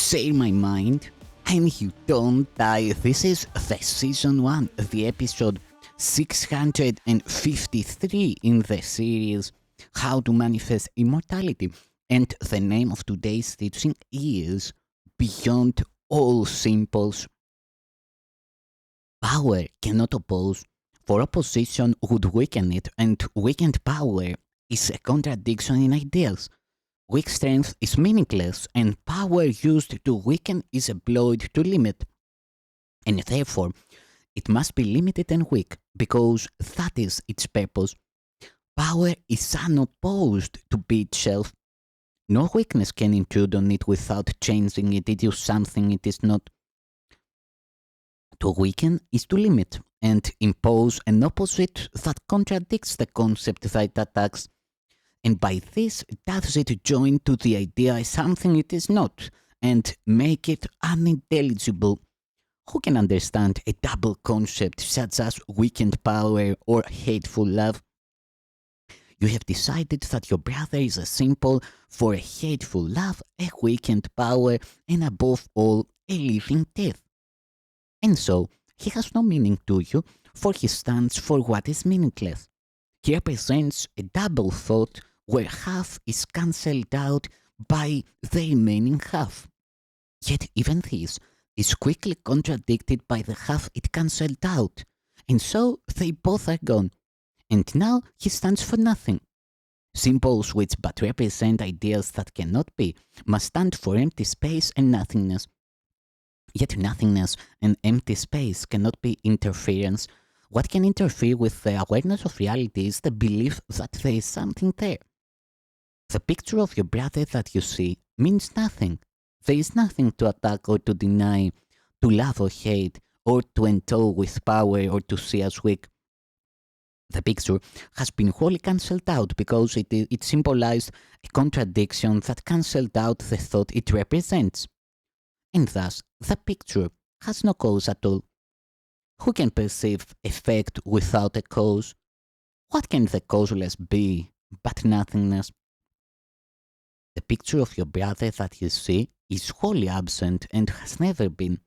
say my mind, and you don't die. This is the season 1, the episode 653 in the series How to Manifest Immortality. And the name of today's teaching is Beyond All Simples. Power cannot oppose, for opposition would weaken it, and weakened power is a contradiction in ideas. Weak strength is meaningless, and power used to weaken is employed to limit. And therefore, it must be limited and weak, because that is its purpose. Power is unopposed to be itself. No weakness can intrude on it without changing it into something it is not. To weaken is to limit, and impose an opposite that contradicts the concept that it attacks. And by this does it join to the idea as something it is not, and make it unintelligible. Who can understand a double concept such as weakened power or hateful love? You have decided that your brother is a symbol for a hateful love, a weakened power, and above all, a living death. And so, he has no meaning to you, for he stands for what is meaningless. He represents a double thought where half is cancelled out by the remaining half. Yet even this is quickly contradicted by the half it cancelled out, and so they both are gone. And now he stands for nothing. Symbols which but represent ideas that cannot be must stand for empty space and nothingness. Yet nothingness and empty space cannot be interference. What can interfere with the awareness of reality is the belief that there is something there. The picture of your brother that you see means nothing. There is nothing to attack or to deny, to love or hate, or to endow with power or to see as weak. The picture has been wholly cancelled out because it symbolized a contradiction that cancelled out the thought it represents. And thus, the picture has no cause at all. Who can perceive effect without a cause? What can the causeless be but nothingness? The picture of your brother that you see is wholly absent and has never been.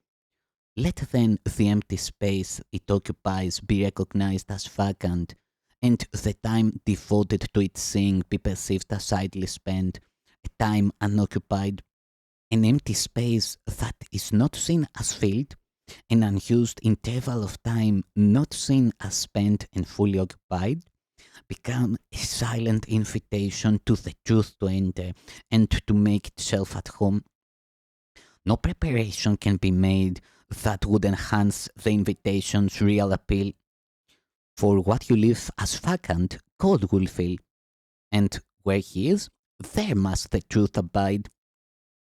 Let then the empty space it occupies be recognized as vacant, and the time devoted to its seeing be perceived as idly spent, a time unoccupied. An empty space that is not seen as filled, an unused interval of time not seen as spent and fully occupied, become a silent invitation to the truth to enter and to make itself at home. No preparation can be made that would enhance the invitation's real appeal. For what you leave as vacant, God will fill, and where he is, there must the truth abide.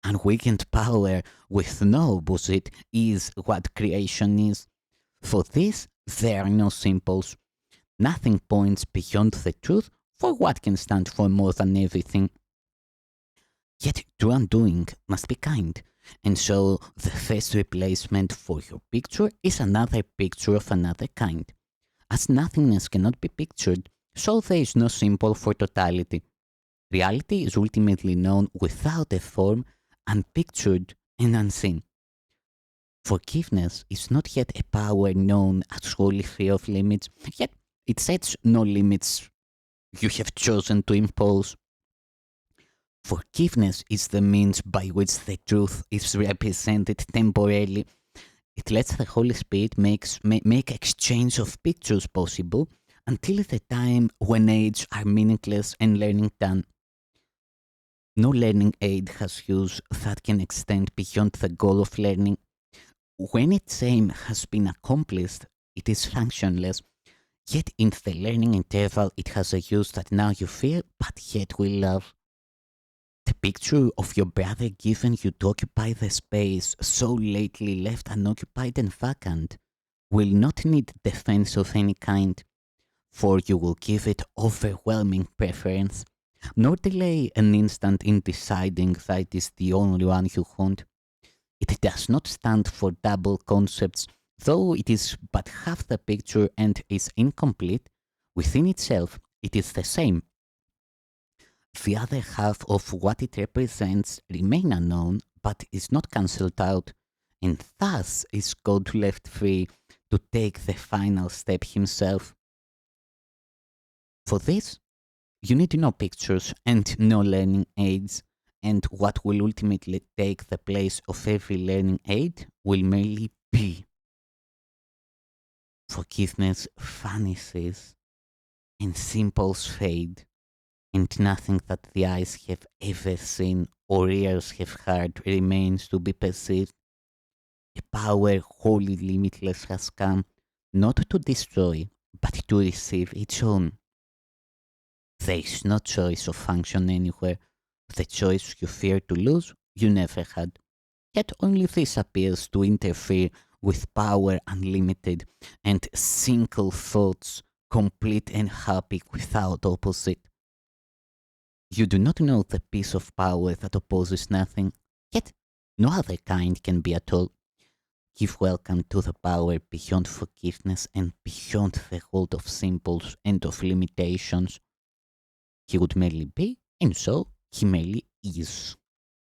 Unweakened power with no opposite is what creation is. For this, there are no symbols. Nothing points beyond the truth, for what can stand for more than everything? Yet true undoing must be kind, and so the first replacement for your picture is another picture of another kind. As nothingness cannot be pictured, so there is no symbol for totality. Reality is ultimately known without a form, unpictured and unseen. Forgiveness is not yet a power known as wholly free of limits, yet it sets no limits you have chosen to impose. Forgiveness is the means by which the truth is represented temporarily. It lets the Holy Spirit make exchange of pictures possible until the time when aids are meaningless and learning done. No learning aid has use that can extend beyond the goal of learning. When its aim has been accomplished, it is functionless. Yet in the learning interval, it has a use that now you fear, but yet will love. The picture of your brother given you to occupy the space so lately left unoccupied and vacant will not need defense of any kind, for you will give it overwhelming preference, nor delay an instant in deciding that it is the only one you want. It does not stand for double concepts, though it is but half the picture and is incomplete. Within itself, it is the same. The other half of what it represents remain unknown, but is not cancelled out, and thus is God left free to take the final step himself. For this, you need no pictures and no learning aids, and what will ultimately take the place of every learning aid will merely be. Forgiveness vanishes, and simples fade, and nothing that the eyes have ever seen or ears have heard remains to be perceived. A power wholly limitless has come, not to destroy, but to receive its own. There is no choice of function anywhere. The choice you fear to lose, you never had. Yet only this appears to interfere with power unlimited and single thoughts, complete and happy without opposite. You do not know the piece of power that opposes nothing, yet no other kind can be at all. Give welcome to the power beyond forgiveness and beyond the hold of symbols and of limitations. He would merely be, and so he merely is.